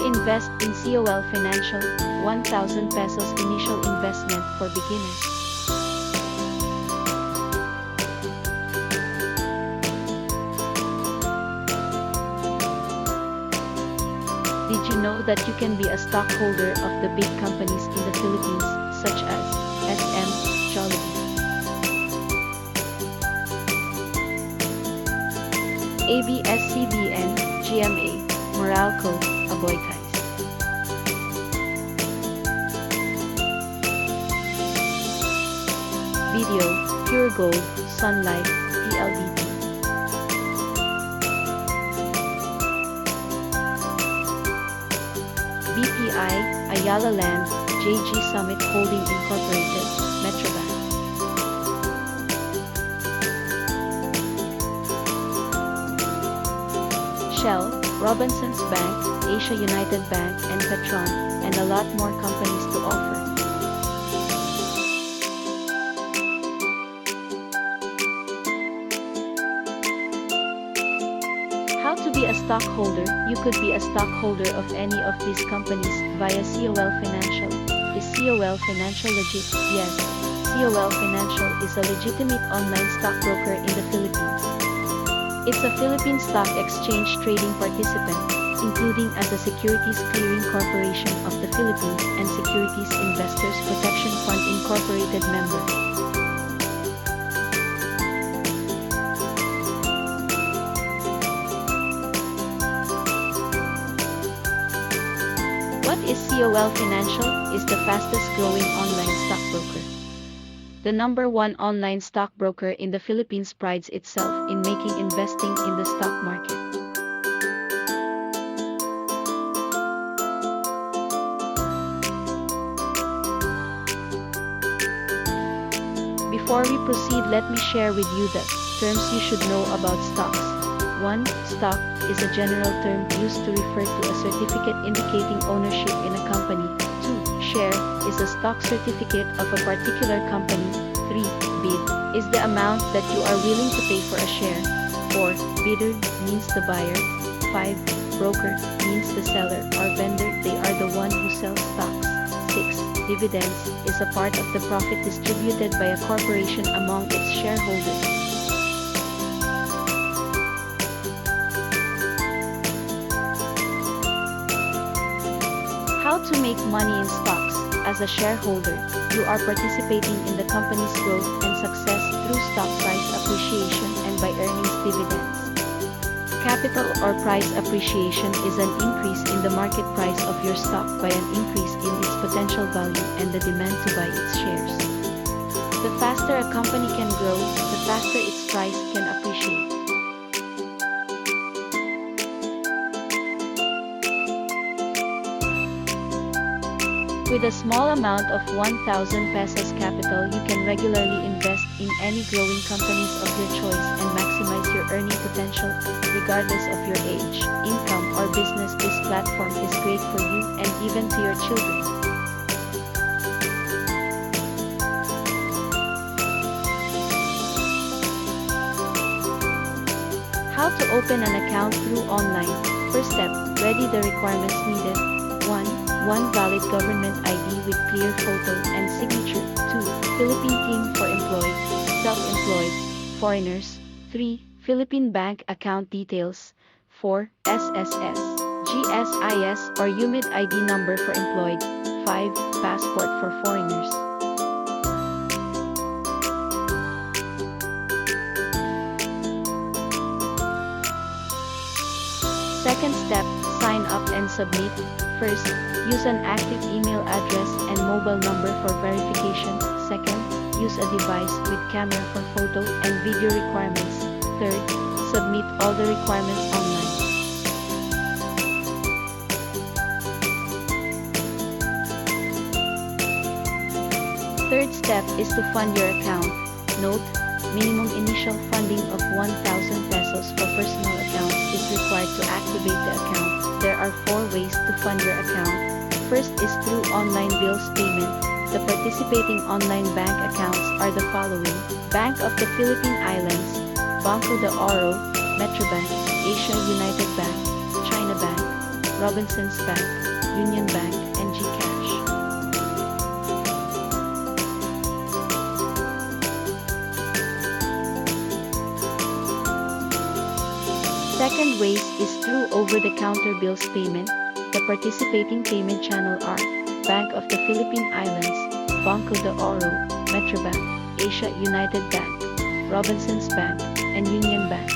invest in COL Financial, 1,000 pesos initial investment for beginners. Did you know that you can be a stockholder of the big companies in the Philippines, such as SM, Jollibee, ABS-CBN, GMA, Meralco, Aboitiz. Video, Pure Gold, Sun Life, PLDT. BPI, Ayala Land, JG Summit Holding Incorporated, Metrobank. Shell, Robinsons Bank, Asia United Bank and Petron, and a lot more companies to offer. How to be a stockholder? You could be a stockholder of any of these companies via COL Financial. Is COL Financial legit? Yes, COL Financial is a legitimate online stockbroker in the Philippines. It's a Philippine Stock Exchange trading participant, including as a Securities Clearing Corporation of the Philippines and Securities Investors Protection Fund Incorporated member. What is COL Financial? Is the fastest growing online stockbroker. The #1 online stockbroker in the Philippines prides itself in making investing in the stock market. Before we proceed, let me share with you the terms you should know about stocks. 1. Stock is a general term used to refer to a certificate indicating ownership in a company. 2. Share is a stock certificate of a particular company. 3. Bid is the amount that you are willing to pay for a share. 4. Bidder means the buyer. 5. Broker means the seller or vendor, they are the one who sells stocks. 6. Dividends is a part of the profit distributed by a corporation among its shareholders. How to make money in stocks? As a shareholder, you are participating in the company's growth and success through stock price appreciation and by earnings dividends. Capital or price appreciation is an increase in the market price of your stock by an increase in its potential value and the demand to buy its shares. The faster a company can grow, the faster its price can appreciate. With a small amount of 1,000 pesos capital, you can regularly invest in any growing companies of your choice and maximize your earning potential, regardless of your age, income, or business. This platform is great for you and even to your children. How to open an account through online. First step, ready the requirements needed. 1 valid government ID with clear photo and signature. 2 Philippine team for employed, self-employed, foreigners. 3 Philippine bank account details. 4 SSS, GSIS or UMID ID number for employed. 5 passport for foreigners. Second step, sign up and submit. First, use an active email address and mobile number for verification. Second, use a device with camera for photo and video requirements. Third, submit all the requirements online. Third step is to fund your account. Note, minimum initial funding of 1,000 pesos for personal accounts is required to activate the account. There are 4 ways to fund your account. First is through online bills payment. The participating online bank accounts are the following: Bank of the Philippine Islands, Banco de Oro, Metrobank, Asia United Bank, China Bank. Robinsons Bank, Union Bank, and GCash. Second ways is through over-the-counter bills payment. The participating payment channel are Bank of the Philippine Islands, Banco de Oro, Metrobank, Asia United Bank, Robinsons Bank, and Union Bank.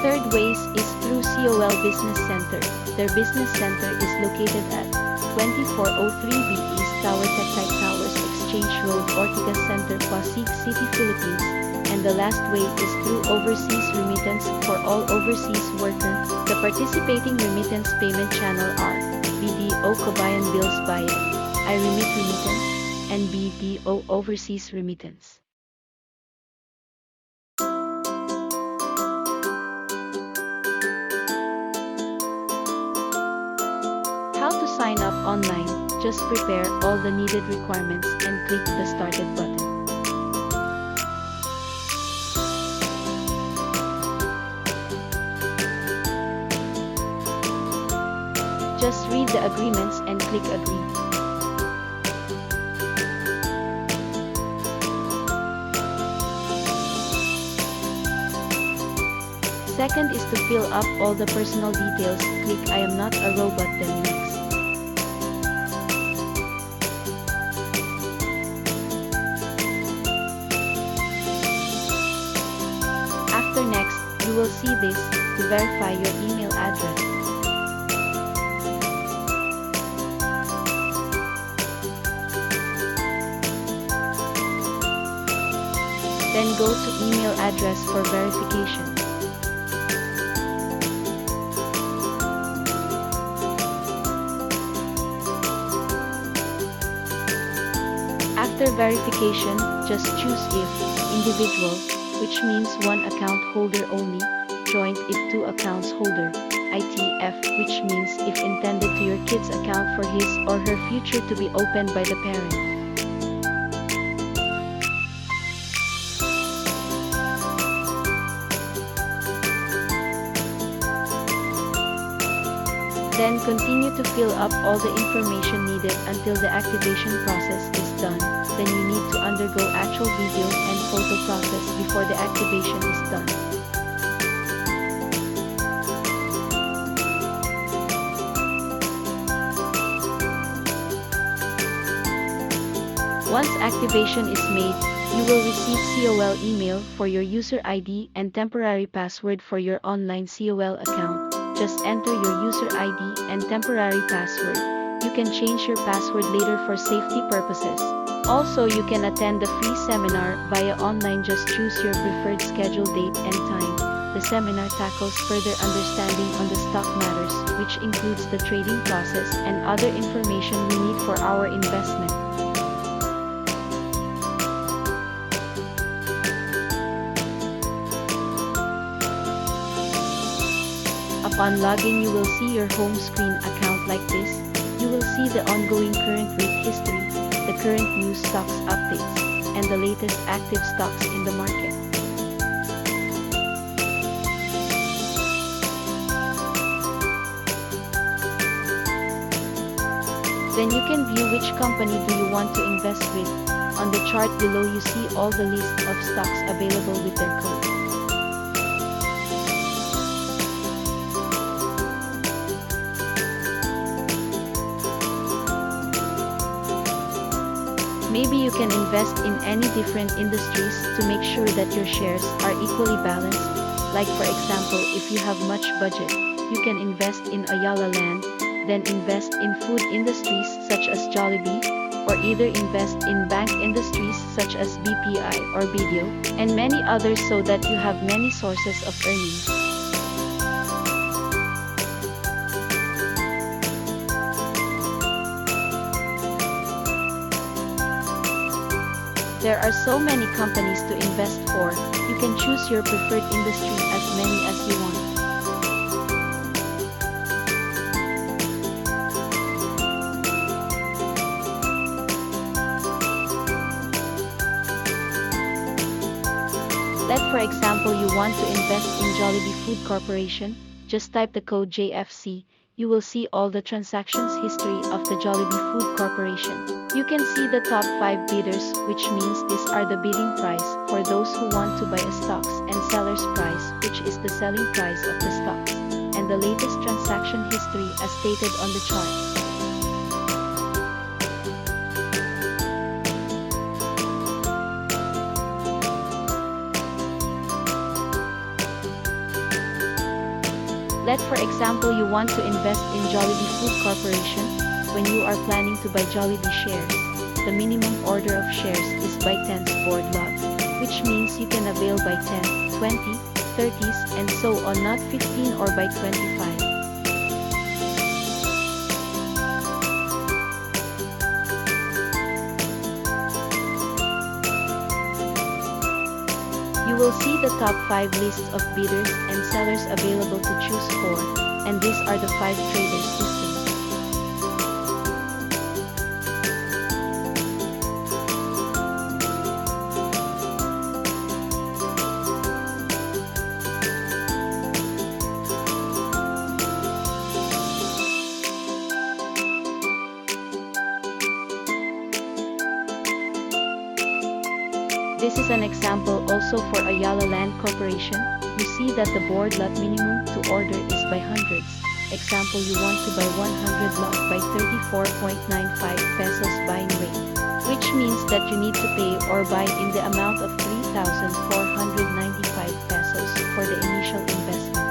Third ways is through COL Business Center. Their business center is located at 2403 B East Tower Tectite Towers Exchange Road, Ortigas Center, Pasig City, Philippines. And the last way is through overseas remittance for all overseas workers. The participating remittance payment channel are BDO Kabayan Bills Bayad, I Remit Remittance, and BDO Overseas Remittance. How to sign up online? Just prepare all the needed requirements and click the started button. Just read the agreements and click agree. Second is to fill up all the personal details. Click I am not a robot, then next. After next, you will see this, to verify your email address. Then go to email address for verification. After verification, just choose if individual, which means one account holder only, joint if two accounts holder, ITF, which means if intended to your kid's account for his or her future to be opened by the parent. Then continue to fill up all the information needed until the activation process is done. Then you need to undergo actual video and photo process before the activation is done. Once activation is made, you will receive COL email for your user ID and temporary password for your online COL account. Just enter your user ID and temporary password. You can change your password later for safety purposes. Also, you can attend the free seminar via online. Just choose your preferred schedule date and time. The seminar tackles further understanding on the stock matters, which includes the trading process and other information we need for our investment. Upon login, you will see your home screen account like this. You will see the ongoing current rate history, the current news stocks updates, and the latest active stocks in the market. Then you can view which company do you want to invest with. On the chart below you see all the list of stocks available with their code. Maybe you can invest in any different industries to make sure that your shares are equally balanced. Like for example, if you have much budget, you can invest in Ayala Land, then invest in food industries such as Jollibee, or either invest in bank industries such as BPI or BDO, and many others, so that you have many sources of earnings. There are so many companies to invest for. You can choose your preferred industry, as many as you want. Let for example you want to invest in Jollibee Food Corporation, just type the code JFC, you will see all the transactions history of the Jollibee Food Corporation. You can see the top 5 bidders, which means these are the bidding price for those who want to buy a stocks, and seller's price, which is the selling price of the stocks, and the latest transaction history as stated on the chart. Let for example you want to invest in Jollibee Food Corporation, when you are planning to buy Jollibee shares, the minimum order of shares is by 10s board lot, which means you can avail by 10, 20, 30s and so on, not 15 or by 25. You will see the top 5 lists of bidders and sellers available to choose for, and these are the 5 traders listed. This is an example also for Ayala Land Corporation. You see that the board lot minimum to order is by hundreds. Example, you want to buy 100 lot by 34.95 pesos buying rate, which means that you need to pay or buy in the amount of 3,495 pesos for the initial investment.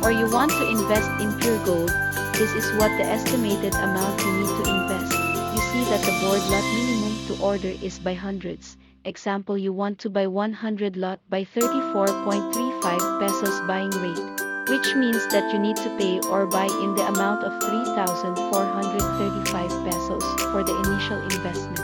Or you want to invest in pure gold, this is what the estimated amount you need to invest. You see that the board lot minimum to order is by hundreds. Example, you want to buy 100 lot by 34.35 pesos buying rate, which means that you need to pay or buy in the amount of 3,435 pesos for the initial investment.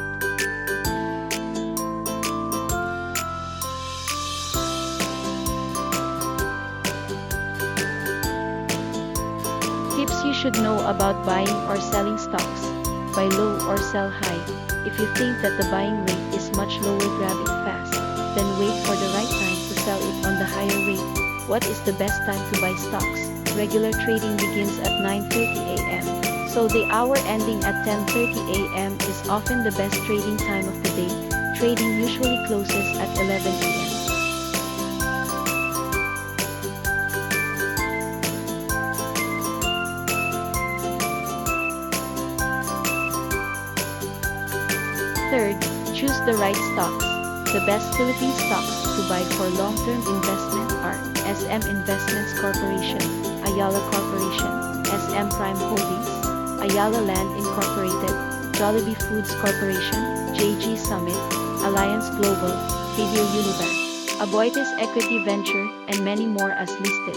Tips you should know about buying or selling stocks. Buy low or sell high. If you think that the buying rate is much lower, grab it fast. Then wait for the right time to sell it on the higher rate. What is the best time to buy stocks? Regular trading begins at 9:30 a.m. So the hour ending at 10:30 a.m. is often the best trading time of the day. Trading usually closes at 11 a.m. Third, choose the right stocks. The best Philippine stocks to buy for long-term investment are SM Investments Corporation, Ayala Corporation, SM Prime Holdings, Ayala Land Incorporated, Jollibee Foods Corporation, JG Summit, Alliance Global, Video Unibank, Aboitiz Equity Venture, and many more as listed.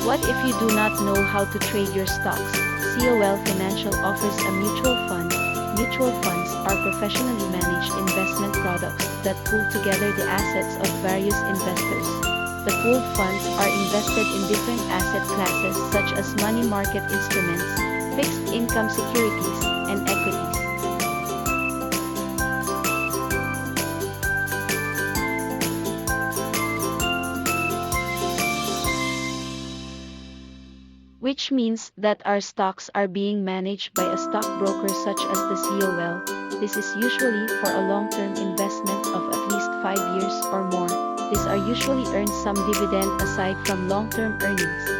What if you do not know how to trade your stocks? COL Financial offers a mutual fund. Mutual funds are professionally managed investment products that pool together the assets of various investors. The pooled funds are invested in different asset classes such as money market instruments, fixed income securities, and equities. Which means that our stocks are being managed by a stockbroker such as the COL. This is usually for a long-term investment of at least 5 years or more. These are usually earned some dividend aside from long-term earnings.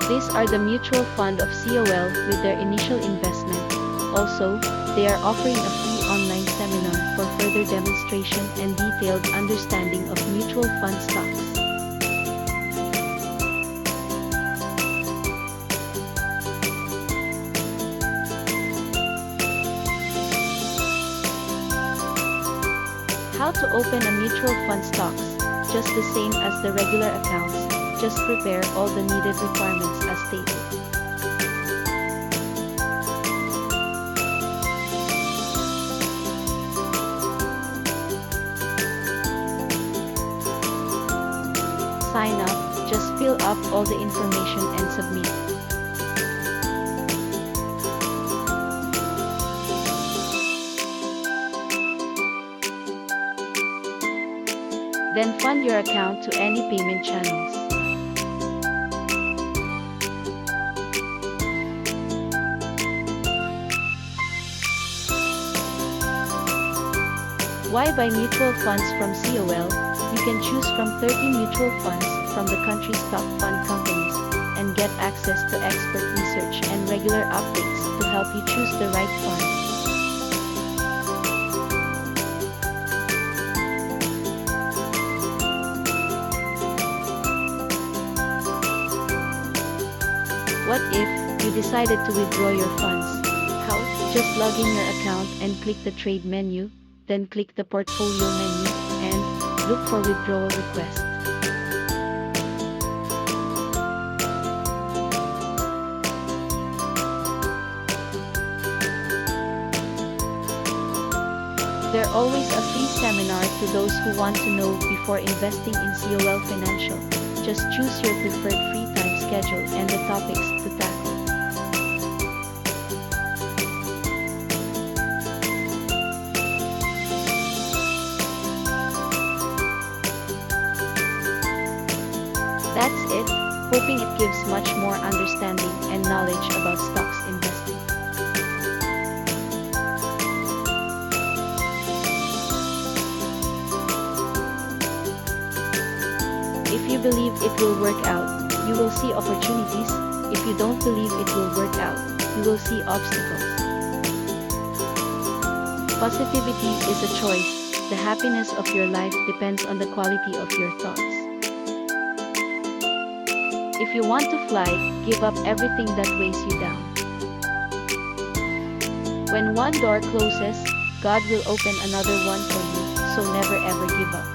These are the mutual fund of COL with their initial investment. Also, they are offering a free online seminar for further demonstration and detailed understanding of mutual fund stocks. How to open a mutual fund stocks. Just the same as the regular accounts, just prepare all the needed requirements as stated. Sign up, just fill up all the information and submit. Then fund your account to any payment channels. Why buy mutual funds from COL? You can choose from 30 mutual funds from the country's top fund companies and get access to expert research and regular updates to help you choose the right fund. What if you decided to withdraw your funds? How? Just log in your account and click the trade menu, then click the portfolio menu, and look for withdrawal request. There's always a free seminar to those who want to know before investing in COL Financial. Just choose your preferred free time schedule and the topics to tackle. That's it, hoping it gives much more understanding and knowledge about stocks investing. If you believe it will work out, you will see opportunities. If you don't believe it will work out, you will see obstacles. Positivity is a choice. The happiness of your life depends on the quality of your thoughts. If you want to fly, give up everything that weighs you down. When one door closes, God will open another one for you, so never ever give up.